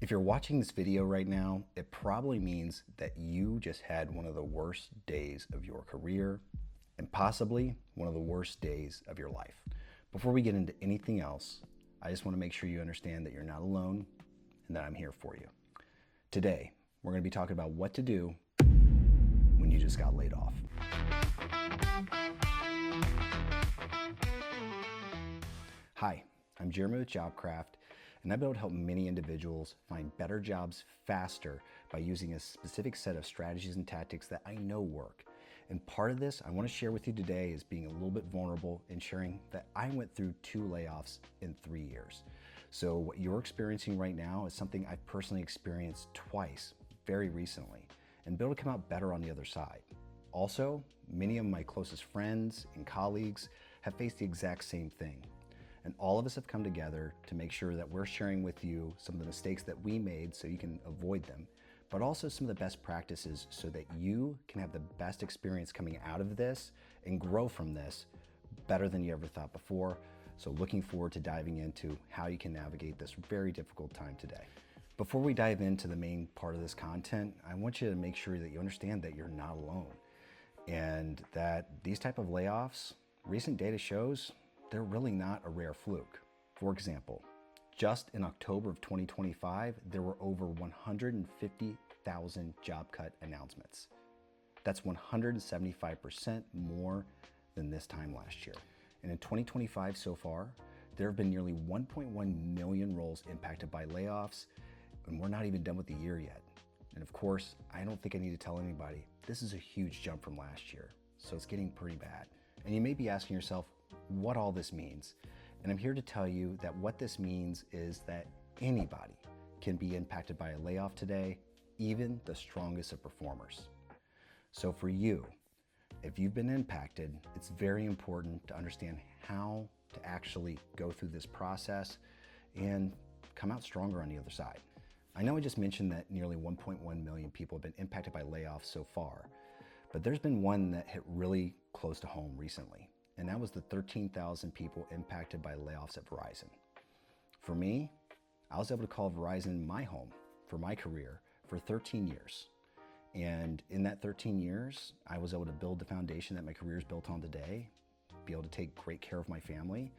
If you're watching this video right now, it probably means that you just had one of the worst days of your career and possibly one of the worst days of your life. Before we get into anything else, I just want to make sure you understand that you're not alone and that I'm here for you. Today, we're going to be talking about what to do when you just got laid off. Hi, I'm Jeremy with JobCraft, and I've been able to help many individuals find better jobs faster by using a specific set of strategies and tactics that I know work. And part of this I want to share with you today is being a little bit vulnerable and sharing that I went through 2 layoffs in 3 years. So what you're experiencing right now is something I've personally experienced twice very recently and be able to come out better on the other side. Also, many of my closest friends and colleagues have faced the exact same thing. And all of us have come together to make sure that we're sharing with you some of the mistakes that we made so you can avoid them, but also some of the best practices so that you can have the best experience coming out of this and grow from this better than you ever thought before. So looking forward to diving into how you can navigate this very difficult time today. Before we dive into the main part of this content, I want you to make sure that you understand that you're not alone and that these type of layoffs, recent data shows, they're really not a rare fluke. For example, just in October of 2025, there were over 150,000 job cut announcements. That's 175% more than this time last year. And in 2025 so far, there have been nearly 1.1 million roles impacted by layoffs, and we're not even done with the year yet. And of course, I don't think I need to tell anybody, this is a huge jump from last year, so it's getting pretty bad. And you may be asking yourself what all this means. And I'm here to tell you that what this means is that anybody can be impacted by a layoff today, even the strongest of performers. So for you, if you've been impacted, it's very important to understand how to actually go through this process and come out stronger on the other side. I know I just mentioned that nearly 1.1 million people have been impacted by layoffs so far, but there's been one that hit really close to home recently, and that was the 13,000 people impacted by layoffs at Verizon. For me, I was able to call Verizon my home for my career for 13 years. And in that 13 years, I was able to build the foundation that my career is built on today, be able to take great care of my family,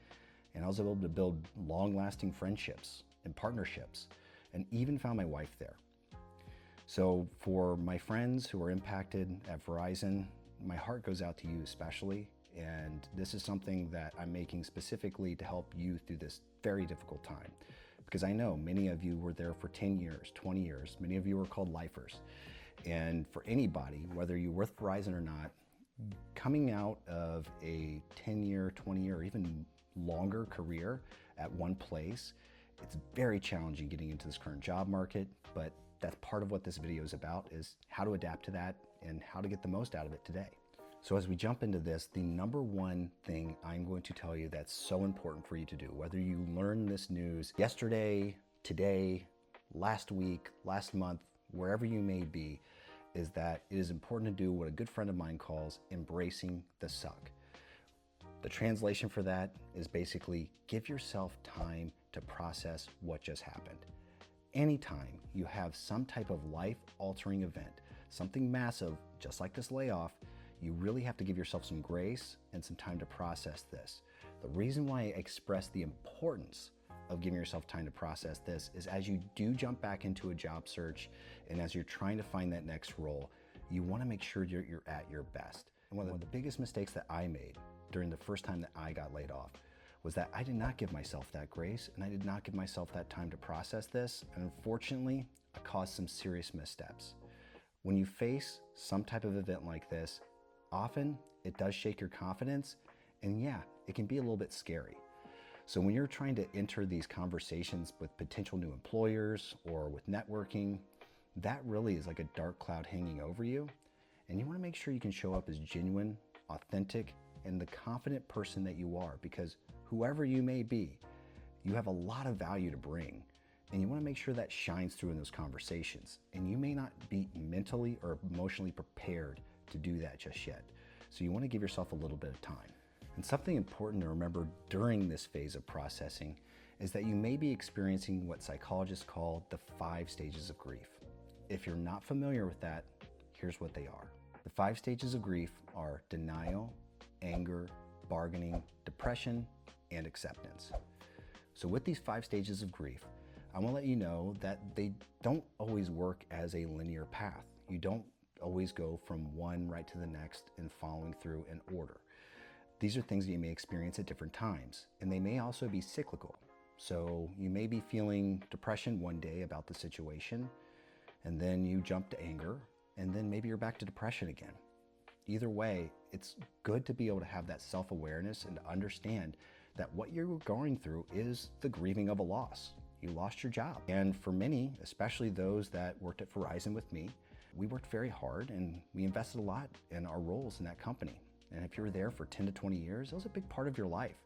and I was able to build long-lasting friendships and partnerships, and even found my wife there. So for my friends who are impacted at Verizon, my heart goes out to you especially, and this is something that I'm making specifically to help you through this very difficult time. Because I know many of you were there for 10 years, 20 years, many of you were called lifers. And for anybody, whether you're with Verizon or not, coming out of a 10-year, 20-year, or even longer career at one place, it's very challenging getting into this current job market, but that's part of what this video is about, is how to adapt to that and how to get the most out of it today. So as we jump into this, the number one thing I'm going to tell you that's so important for you to do, whether you learn this news yesterday, today, last week, last month, wherever you may be, is that it is important to do what a good friend of mine calls embracing the suck. The translation for that is basically give yourself time to process what just happened. Anytime you have some type of life-altering event, something massive, just like this layoff, you really have to give yourself some grace and some time to process this. The reason why I express the importance of giving yourself time to process this is as you do jump back into a job search and as you're trying to find that next role, you want to make sure you're at your best. And one of the biggest mistakes that I made during the first time that I got laid off was that I did not give myself that grace and I did not give myself that time to process this. And unfortunately, I caused some serious missteps. When you face some type of event like this, often it does shake your confidence, and yeah, it can be a little bit scary. So when you're trying to enter these conversations with potential new employers or with networking, that really is like a dark cloud hanging over you. And you want to make sure you can show up as genuine, authentic, and the confident person that you are, because whoever you may be, you have a lot of value to bring. And you want to make sure that shines through in those conversations. And you may not be mentally or emotionally prepared to do that just yet. So you want to give yourself a little bit of time. And something important to remember during this phase of processing is that you may be experiencing what psychologists call the 5 stages of grief. If you're not familiar with that, here's what they are. The 5 stages of grief are denial, anger, bargaining, depression, and acceptance. So with these 5 stages of grief, I want to let you know that they don't always work as a linear path. You don't always go from one right to the next and following through in order. These are things that you may experience at different times, and they may also be cyclical. So you may be feeling depression one day about the situation, and then you jump to anger, and then maybe you're back to depression again. Either way, it's good to be able to have that self-awareness and to understand that what you're going through is the grieving of a loss. You lost your job. And for many, especially those that worked at Verizon with me, we worked very hard and we invested a lot in our roles in that company. And if you were there for 10 to 20 years, that was a big part of your life.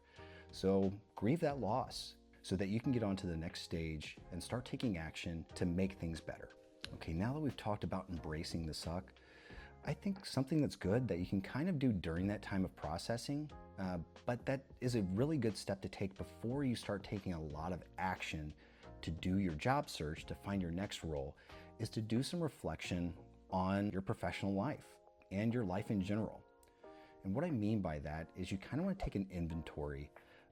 So grieve that loss so that you can get on to the next stage and start taking action to make things better. Okay, now that we've talked about embracing the suck, I think something that's good that you can kind of do during that time of processing, but that is a really good step to take before you start taking a lot of action to do your job search to find your next role, is to do some reflection on your professional life and your life in general. And what I mean by that is you kind of want to take an inventory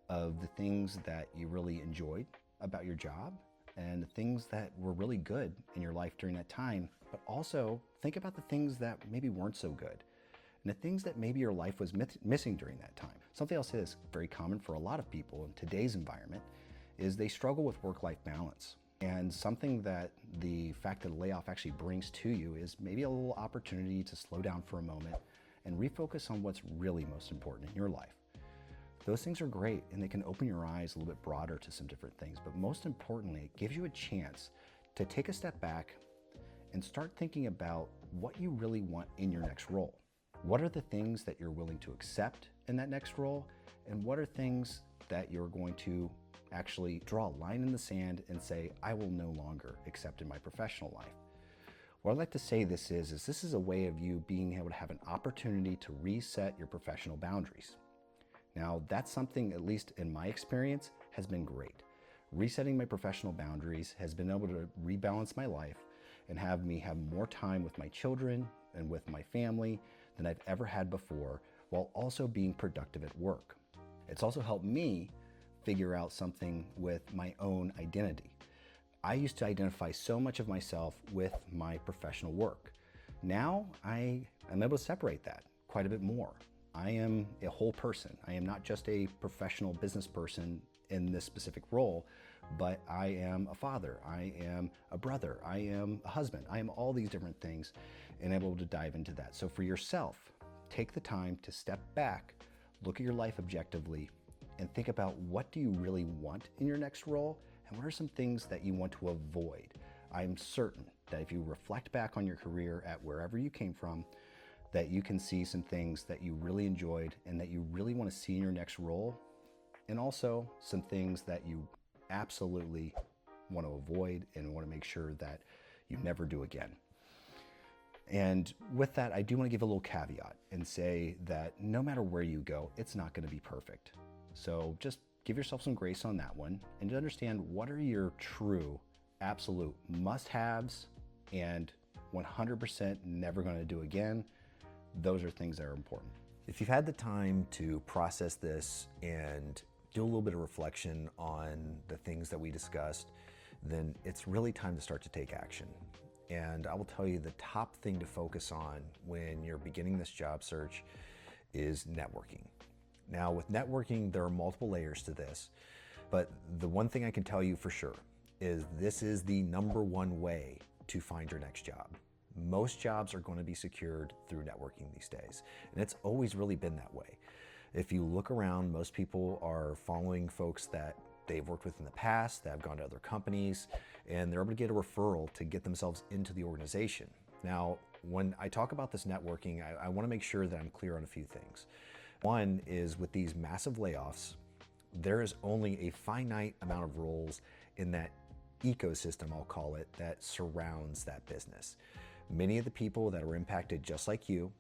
of the things that you really enjoyed about your job and the things that were really good in your life during that time, but also think about the things that maybe weren't so good and the things that maybe your life was missing during that time. Something else that is very common for a lot of people in today's environment is they struggle with work-life balance. And something that the fact that a layoff actually brings to you is maybe a little opportunity to slow down for a moment and refocus on what's really most important in your life. Those things are great and they can open your eyes a little bit broader to some different things, but most importantly, it gives you a chance to take a step back and start thinking about what you really want in your next role. What are the things that you're willing to accept in that next role? And what are things that you're going to actually draw a line in the sand and say, I will no longer accept in my professional life? What I'd like to say this is a way of you being able to have an opportunity to reset your professional boundaries. Now, that's something, at least in my experience, has been great. Resetting my professional boundaries has been able to rebalance my life and have me have more time with my children and with my family than I've ever had before, while also being productive at work. It's also helped me figure out something with my own identity. I used to identify so much of myself with my professional work. Now I am able to separate that quite a bit more. I am a whole person. I am not just a professional business person in this specific role, but I am a father, I am a brother, I am a husband, I am all these different things, and able to dive into that. So for yourself, take the time to step back, look at your life objectively, and think about what do you really want in your next role, and what are some things that you want to avoid. I'm certain that if you reflect back on your career at wherever you came from, that you can see some things that you really enjoyed and that you really want to see in your next role, and also some things that you absolutely want to avoid and want to make sure that you never do again. And with that, I do want to give a little caveat and say that no matter where you go, it's not going to be perfect. So just give yourself some grace on that one and to understand what are your true, absolute must-haves and 100% never going to do again. Those are things that are important. If you've had the time to process this and do a little bit of reflection on the things that we discussed, then it's really time to start to take action. And I will tell you the top thing to focus on when you're beginning this job search is networking. Now with networking, there are multiple layers to this, but the one thing I can tell you for sure is this is the #1 way to find your next job. Most jobs are going to be secured through networking these days, and it's always really been that way. If you look around, most people are following folks that they've worked with in the past, that have gone to other companies, and they're able to get a referral to get themselves into the organization. Now, when I talk about this networking, I want to make sure that I'm clear on a few things. One is with these massive layoffs, there is only a finite amount of roles in that ecosystem, I'll call it, that surrounds that business. Many of the people that are impacted just like you,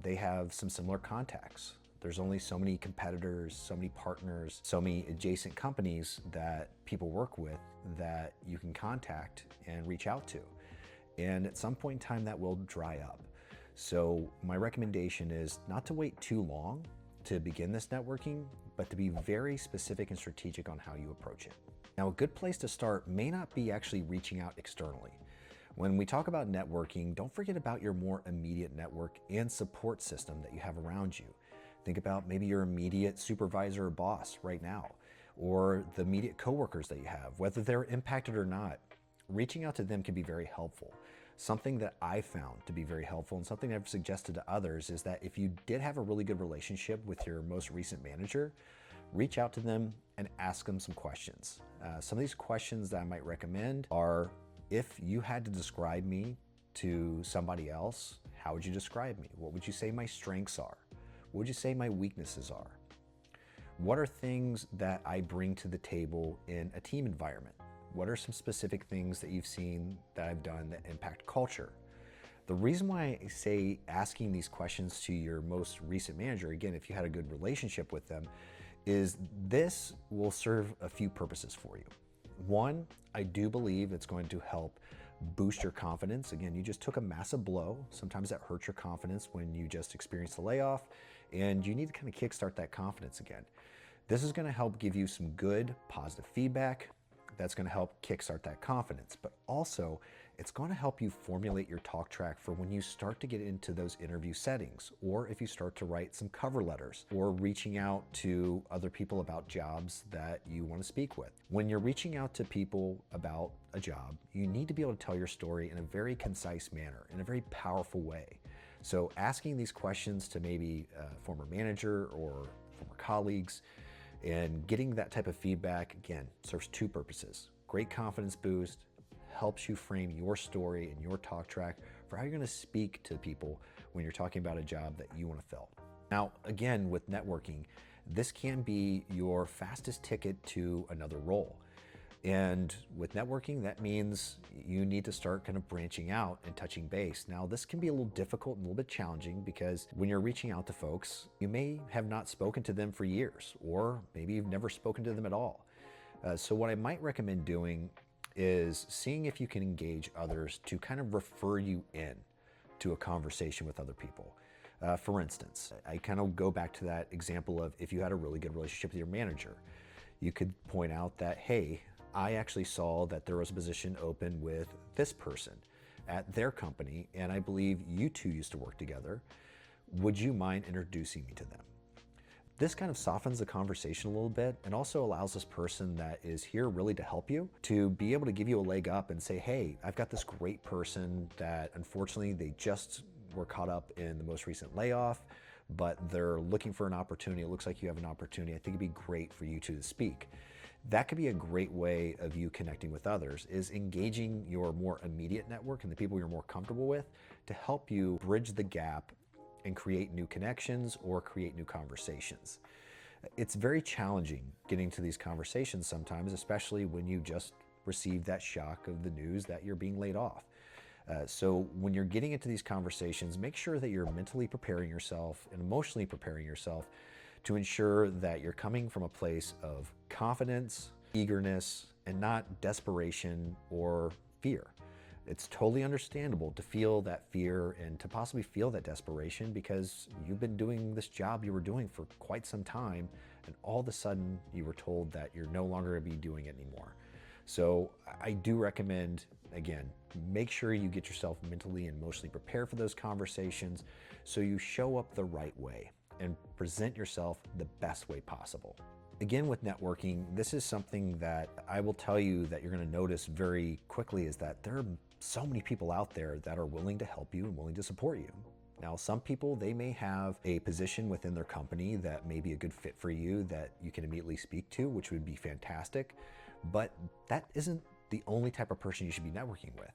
they have some similar contacts. There's only so many competitors, so many partners, so many adjacent companies that people work with that you can contact and reach out to. And at some point in time, that will dry up. So my recommendation is not to wait too long to begin this networking, but to be very specific and strategic on how you approach it. Now, a good place to start may not be actually reaching out externally. When we talk about networking, don't forget about your more immediate network and support system that you have around you. Think about maybe your immediate supervisor or boss right now, or the immediate coworkers that you have, whether they're impacted or not. Reaching out to them can be very helpful. Something that I found to be very helpful and something I've suggested to others is that if you did have a really good relationship with your most recent manager, reach out to them and ask them some questions. Some of these questions that I might recommend are, if you had to describe me to somebody else, how would you describe me? What would you say my strengths are? What would you say my weaknesses are? What are things that I bring to the table in a team environment? What are some specific things that you've seen that I've done that impact culture? The reason why I say asking these questions to your most recent manager, again, if you had a good relationship with them, is this will serve a few purposes for you. One, I do believe it's going to help boost your confidence. Again, you just took a massive blow. Sometimes that hurts your confidence when you just experienced a layoff, and you need to kind of kickstart that confidence again. This is going to help give you some good, positive feedback. That's going to help kickstart that confidence, but also it's going to help you formulate your talk track for when you start to get into those interview settings, or if you start to write some cover letters, or reaching out to other people about jobs that you want to speak with. When you're reaching out to people about a job, you need to be able to tell your story in a very concise manner, in a very powerful way. So asking these questions to maybe a former manager or former colleagues and getting that type of feedback, again, serves two purposes. Great confidence boost, helps you frame your story and your talk track for how you're going to speak to people when you're talking about a job that you want to fill. Now, again, with networking, this can be your fastest ticket to another role. And with networking, that means you need to start kind of branching out and touching base. Now, this can be a little difficult and a little bit challenging because when you're reaching out to folks, you may have not spoken to them for years, or maybe you've never spoken to them at all. So what I might recommend doing is seeing if you can engage others to kind of refer you in to a conversation with other people. For instance, I kind of go back to that example of if you had a really good relationship with your manager, you could point out that, hey, I actually saw that there was a position open with this person at their company, and I believe you two used to work together. Would you mind introducing me to them? This kind of softens the conversation a little bit and also allows this person that is here really to help you to be able to give you a leg up and say, hey, I've got this great person that unfortunately they just were caught up in the most recent layoff, but they're looking for an opportunity. It looks like you have an opportunity. I think it'd be great for you two to speak. That could be a great way of you connecting with others, is engaging your more immediate network and the people you're more comfortable with to help you bridge the gap and create new connections or create new conversations. It's very challenging getting to these conversations sometimes, especially when you just received that shock of the news that you're being laid off. So when you're getting into these conversations, make sure that you're mentally preparing yourself and emotionally preparing yourself to ensure that you're coming from a place of confidence, eagerness, and not desperation or fear. It's totally understandable to feel that fear and to possibly feel that desperation because you've been doing this job you were doing for quite some time, and all of a sudden you were told that you're no longer going to be doing it anymore. So I do recommend, again, make sure you get yourself mentally and emotionally prepared for those conversations so you show up the right way and present yourself the best way possible. Again, with networking, this is something that I will tell you that you're going to notice very quickly is that there are so many people out there that are willing to help you and willing to support you. Now, some people, they may have a position within their company that may be a good fit for you that you can immediately speak to, which would be fantastic, but that isn't the only type of person you should be networking with.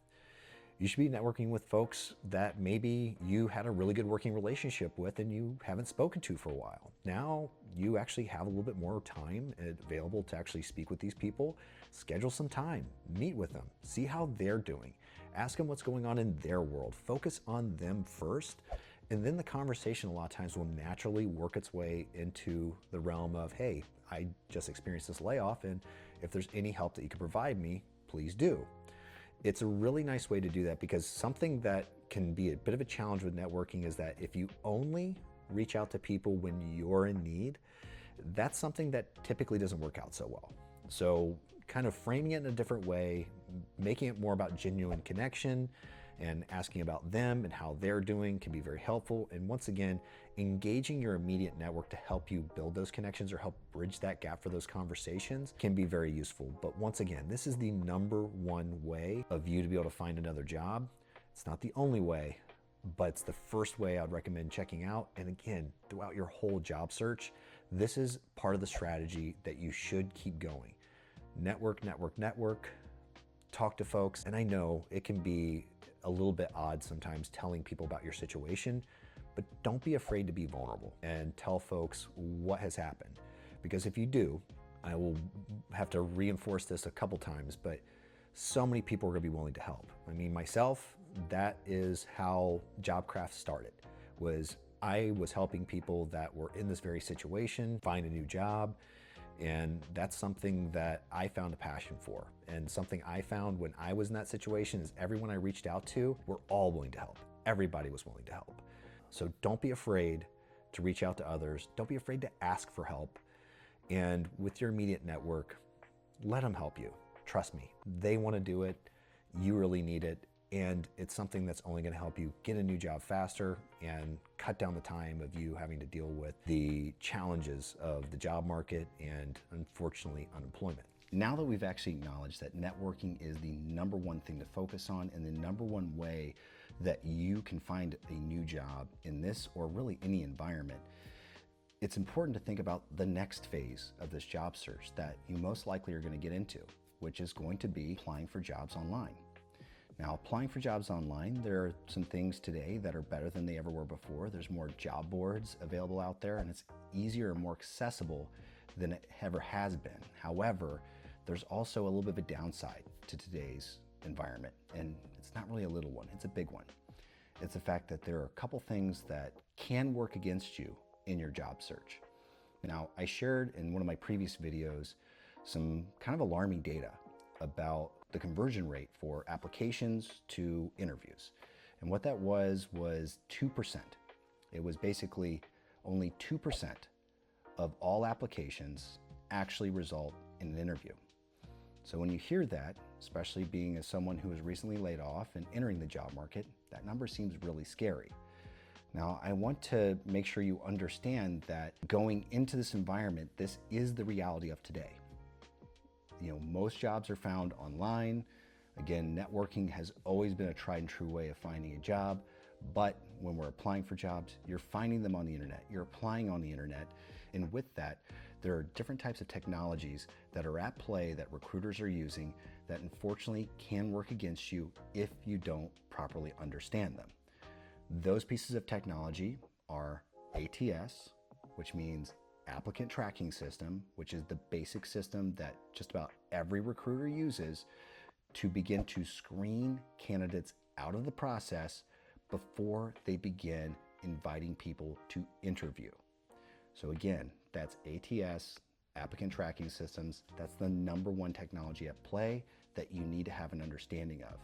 You should be networking with folks that maybe you had a really good working relationship with and you haven't spoken to for a while. Now you actually have a little bit more time available to actually speak with these people. Schedule some time, meet with them, see how they're doing. Ask them what's going on in their world. Focus on them first And then the conversation a lot of times will naturally work its way into the realm of, hey, I just experienced this layoff, and if there's any help that you can provide me, please do. It's a really nice way to do that, because something that can be a bit of a challenge with networking is that if you only reach out to people when you're in need, that's something that typically doesn't work out so well. So kind of framing it in a different way, making it more about genuine connection and asking about them and how they're doing can be very helpful. And once again, engaging your immediate network to help you build those connections or help bridge that gap for those conversations can be very useful. But once again, this is the #1 way of you to be able to find another job. It's not the only way, but it's the first way I'd recommend checking out. And again, throughout your whole job search, this is part of the strategy that you should keep going. Network, network, network, talk to folks. And I know it can be a little bit odd sometimes telling people about your situation, but don't be afraid to be vulnerable and tell folks what has happened. Because if you do, I will have to reinforce this a couple times, but so many people are gonna be willing to help. I mean, myself, that is how JobCraft started, was I was helping people that were in this very situation find a new job. And that's something that I found a passion for. And something I found when I was in that situation is everyone I reached out to were all willing to help. Everybody was willing to help. So don't be afraid to reach out to others. Don't be afraid to ask for help. And with your immediate network, let them help you. Trust me, they want to do it. You really need it. And it's something that's only going to help you get a new job faster and cut down the time of you having to deal with the challenges of the job market and, unfortunately, unemployment. Now that we've actually acknowledged that networking is the #1 thing to focus on and the #1 way that you can find a new job in this or really any environment, it's important to think about the next phase of this job search that you most likely are going to get into, which is going to be applying for jobs online. Now, applying for jobs online, there are some things today that are better than they ever were before. There's more job boards available out there, and it's easier and more accessible than it ever has been. However, there's also a little bit of a downside to today's environment, and it's not really a little one, it's a big one. It's the fact that there are a couple things that can work against you in your job search. Now, I shared in one of my previous videos some kind of alarming data about the conversion rate for applications to interviews. And what that was 2%. It was basically only 2% of all applications actually result in an interview. So when you hear that, especially being as someone who was recently laid off and entering the job market, that number seems really scary. Now, I want to make sure you understand that going into this environment, this is the reality of today. Most jobs are found online. Again, networking has always been a tried and true way of finding a job, but when we're applying for jobs, you're finding them on the internet, you're applying on the internet, and with that, there are different types of technologies that are at play that recruiters are using that unfortunately can work against you if you don't properly understand them. Those pieces of technology are ATS, which means Applicant Tracking System, which is the basic system that just about every recruiter uses to begin to screen candidates out of the process before they begin inviting people to interview. So again, that's ATS, Applicant Tracking Systems. That's the #1 technology at play that you need to have an understanding of.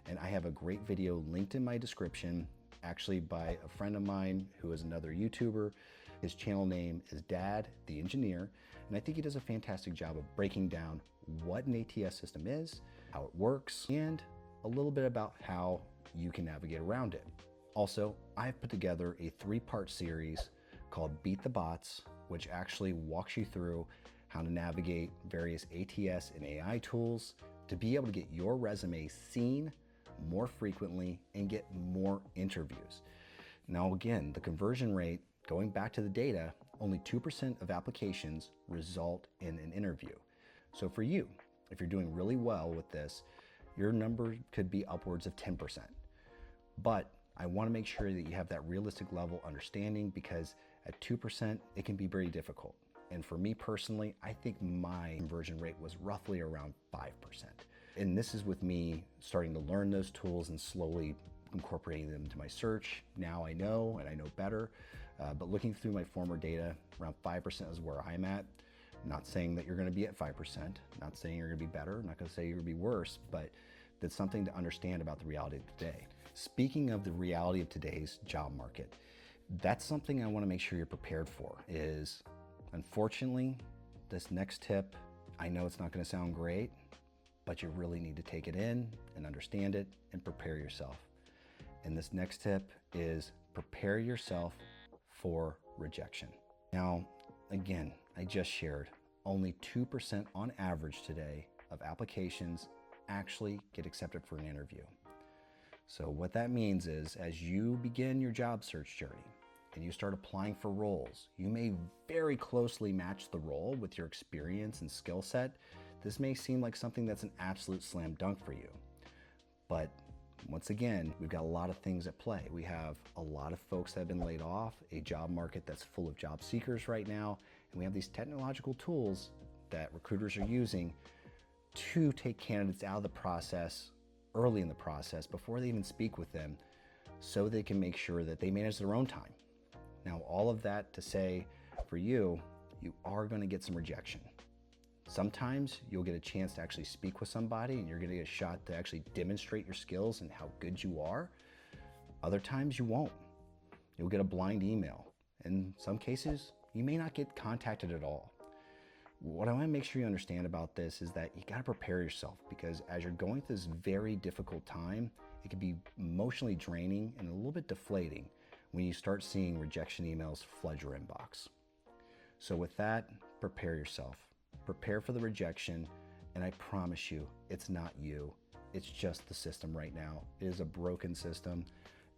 And I have a great video linked in my description, actually by a friend of mine who is another YouTuber. His channel name is Dad the Engineer, and I think he does a fantastic job of breaking down what an ATS system is, how it works, and a little bit about how you can navigate around it. Also, I've put together a 3-part series called Beat the Bots, which actually walks you through how to navigate various ATS and AI tools to be able to get your resume seen more frequently and get more interviews. Now again, the conversion rate, going back to the data, only 2% of applications result in an interview. So for you, if you're doing really well with this, your number could be upwards of 10%. But I want to make sure that you have that realistic level understanding, because at 2%, it can be very difficult. And for me personally, I think my conversion rate was roughly around 5%. And this is with me starting to learn those tools and slowly incorporating them into my search. Now I know, and I know better, but looking through my former data, around 5% is where I'm at. Not saying that you're gonna be at 5%, not saying you're gonna be better, not gonna say you're gonna be worse, but that's something to understand about the reality of today. Speaking of the reality of today's job market, that's something I wanna make sure you're prepared for is, unfortunately, this next tip, I know it's not gonna sound great, but you really need to take it in and understand it and prepare yourself. And this next tip is prepare yourself for rejection. Now, again, I just shared only 2% on average today of applications actually get accepted for an interview. So what that means is as you begin your job search journey and you start applying for roles, you may very closely match the role with your experience and skill set. This may seem like something that's an absolute slam dunk for you. But once again, we've got a lot of things at play. We have a lot of folks that have been laid off, a job market that's full of job seekers right now, and we have these technological tools that recruiters are using to take candidates out of the process early in the process before they even speak with them so they can make sure that they manage their own time. Now, all of that to say for you, you are going to get some rejection. Sometimes you'll get a chance to actually speak with somebody and you're going to get a shot to actually demonstrate your skills and how good you are. Other times you won't. You'll get a blind email. In some cases, you may not get contacted at all. What I want to make sure you understand about this is that you got to prepare yourself because as you're going through this very difficult time, it can be emotionally draining and a little bit deflating when you start seeing rejection emails flood your inbox. So with that, prepare yourself. Prepare for the rejection, and I promise you, it's not you. It's just the system right now. It is a broken system,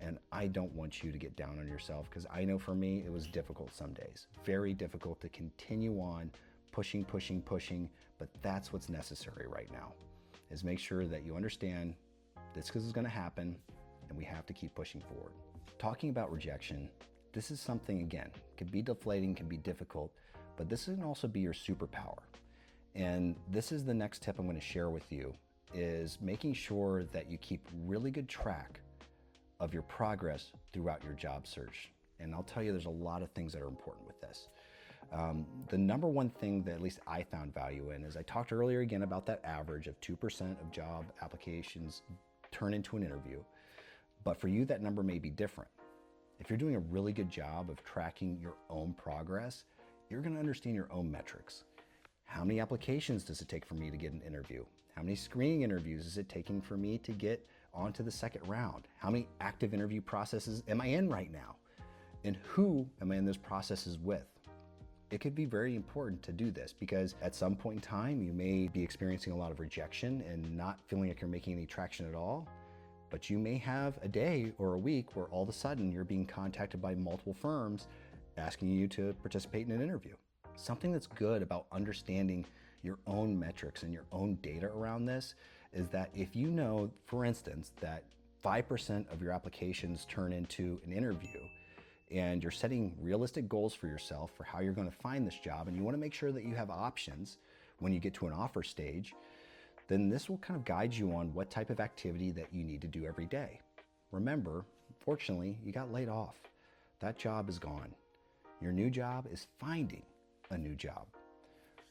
and I don't want you to get down on yourself because I know for me, it was difficult some days. Very difficult to continue on pushing, but that's what's necessary right now, is make sure that you understand this is gonna happen, and we have to keep pushing forward. Talking about rejection, this is something, again, can be deflating, can be difficult, but this can also be your superpower. And this is the next tip I'm going to share with you, is making sure that you keep really good track of your progress throughout your job search. And I'll tell you, there's a lot of things that are important with this. The number one thing that at least I found value in is I talked earlier again about that average of 2% of job applications turn into an interview. But for you, that number may be different. If you're doing a really good job of tracking your own progress, you're going to understand your own metrics. How many applications does it take for me to get an interview? How many screening interviews is it taking for me to get onto the second round? How many active interview processes am I in right now? And who am I in those processes with? It could be very important to do this because at some point in time, you may be experiencing a lot of rejection and not feeling like you're making any traction at all. But you may have a day or a week where all of a sudden you're being contacted by multiple firms asking you to participate in an interview. Something that's good about understanding your own metrics and your own data around this is that if you know, for instance, that 5% of your applications turn into an interview and you're setting realistic goals for yourself for how you're going to find this job and you want to make sure that you have options when you get to an offer stage, then this will kind of guide you on what type of activity that you need to do every day. Remember, fortunately, you got laid off. That job is gone. Your new job is finding a new job.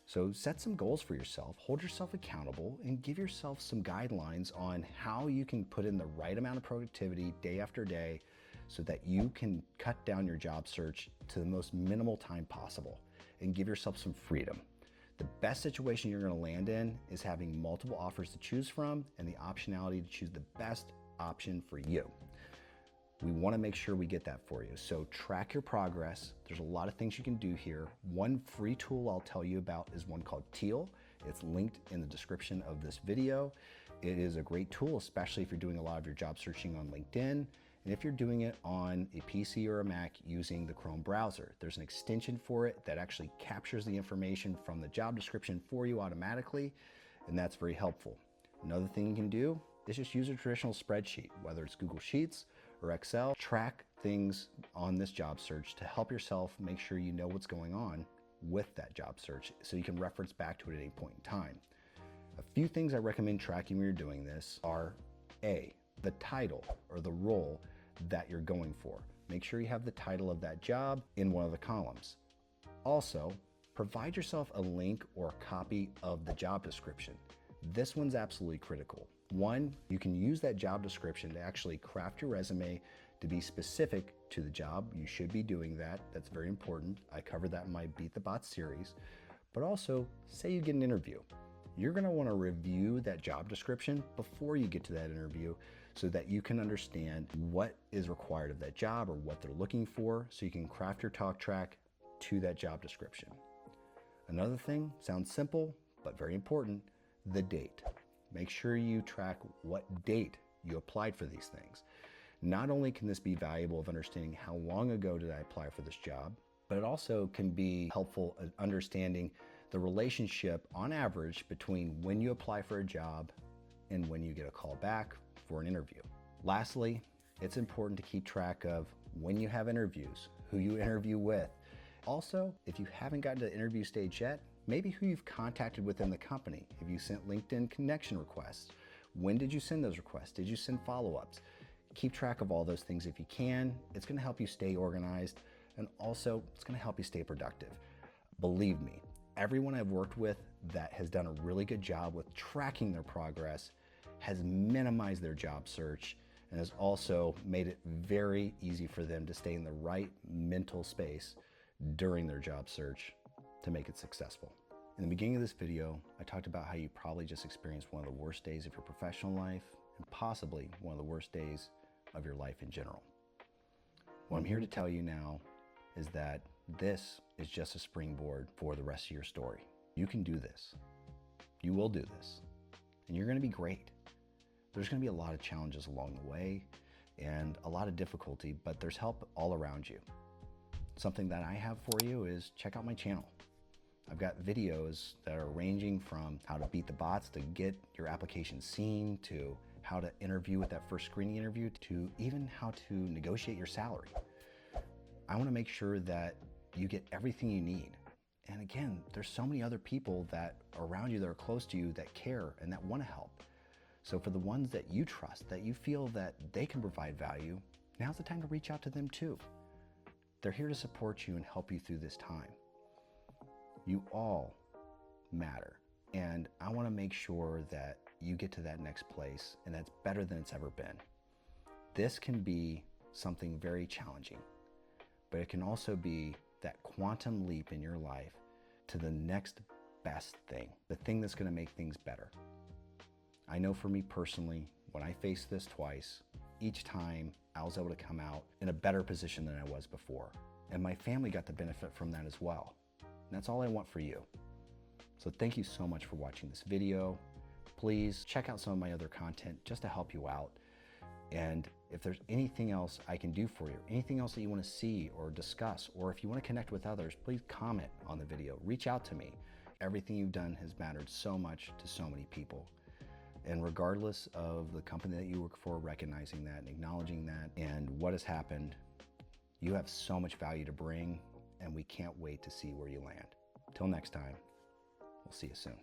So set some goals for yourself, hold yourself accountable, and give yourself some guidelines on how you can put in the right amount of productivity day after day so that you can cut down your job search to the most minimal time possible and give yourself some freedom. The best situation you're going to land in is having multiple offers to choose from and the optionality to choose the best option for you. We want to make sure we get that for you. So track your progress. There's a lot of things you can do here. One free tool I'll tell you about is one called Teal. It's linked in the description of this video. It is a great tool, especially if you're doing a lot of your job searching on LinkedIn. And if you're doing it on a PC or a Mac using the Chrome browser, there's an extension for it that actually captures the information from the job description for you automatically, and that's very helpful. Another thing you can do is just use a traditional spreadsheet, whether it's Google Sheets or Excel. Track things on this job search to help yourself make sure you know what's going on with that job search so you can reference back to it at any point in time. A few things I recommend tracking when you're doing this are A, the title or the role that you're going for. Make sure you have the title of that job in one of the columns. Also, provide yourself a link or a copy of the job description. This one's absolutely critical. One, you can use that job description to actually craft your resume to be specific to the job. You should be doing that. That's very important. I covered that in my Beat the Bots series. But also, say you get an interview. You're going to want to review that job description before you get to that interview so that you can understand what is required of that job or what they're looking for, so you can craft your talk track to that job description. Another thing, sounds simple, but very important, the date. Make sure you track what date you applied for these things. Not only can this be valuable of understanding how long ago did I apply for this job, but it also can be helpful at understanding the relationship on average between when you apply for a job and when you get a call back for an interview. Lastly, it's important to keep track of when you have interviews, who you interview with. Also, if you haven't gotten to the interview stage yet, maybe who you've contacted within the company. Have you sent LinkedIn connection requests? When did you send those requests? Did you send follow-ups? Keep track of all those things if you can. It's going to help you stay organized, and also it's going to help you stay productive. Believe me, everyone I've worked with that has done a really good job with tracking their progress has minimized their job search and has also made it very easy for them to stay in the right mental space during their job search to make it successful. In the beginning of this video, I talked about how you probably just experienced one of the worst days of your professional life and possibly one of the worst days of your life in general. What I'm here to tell you now is that this is just a springboard for the rest of your story. You can do this. You will do this. And you're going to be great. There's going to be a lot of challenges along the way and a lot of difficulty, but there's help all around you. Something that I have for you is check out my channel. I've got videos that are ranging from how to beat the bots to get your application seen, to how to interview with that first screening interview, to even how to negotiate your salary. I want to make sure that you get everything you need. And again, there's so many other people that are around you that are close to you that care and that want to help. So for the ones that you trust, that you feel that they can provide value, now's the time to reach out to them too. They're here to support you and help you through this time. You all matter. And I want to make sure that you get to that next place and that's better than it's ever been. This can be something very challenging, but it can also be that quantum leap in your life to the next best thing, the thing that's going to make things better. I know for me personally, when I faced this twice, each time I was able to come out in a better position than I was before. And my family got the benefit from that as well. And that's all I want for you. So thank you so much for watching this video. Please check out some of my other content just to help you out. And if there's anything else I can do for you, anything else that you want to see or discuss, or if you want to connect with others, please comment on the video. Reach out to me. Everything you've done has mattered so much to so many people. And regardless of the company that you work for, recognizing that and acknowledging that and what has happened, you have so much value to bring, and we can't wait to see where you land. Till next time, we'll see you soon.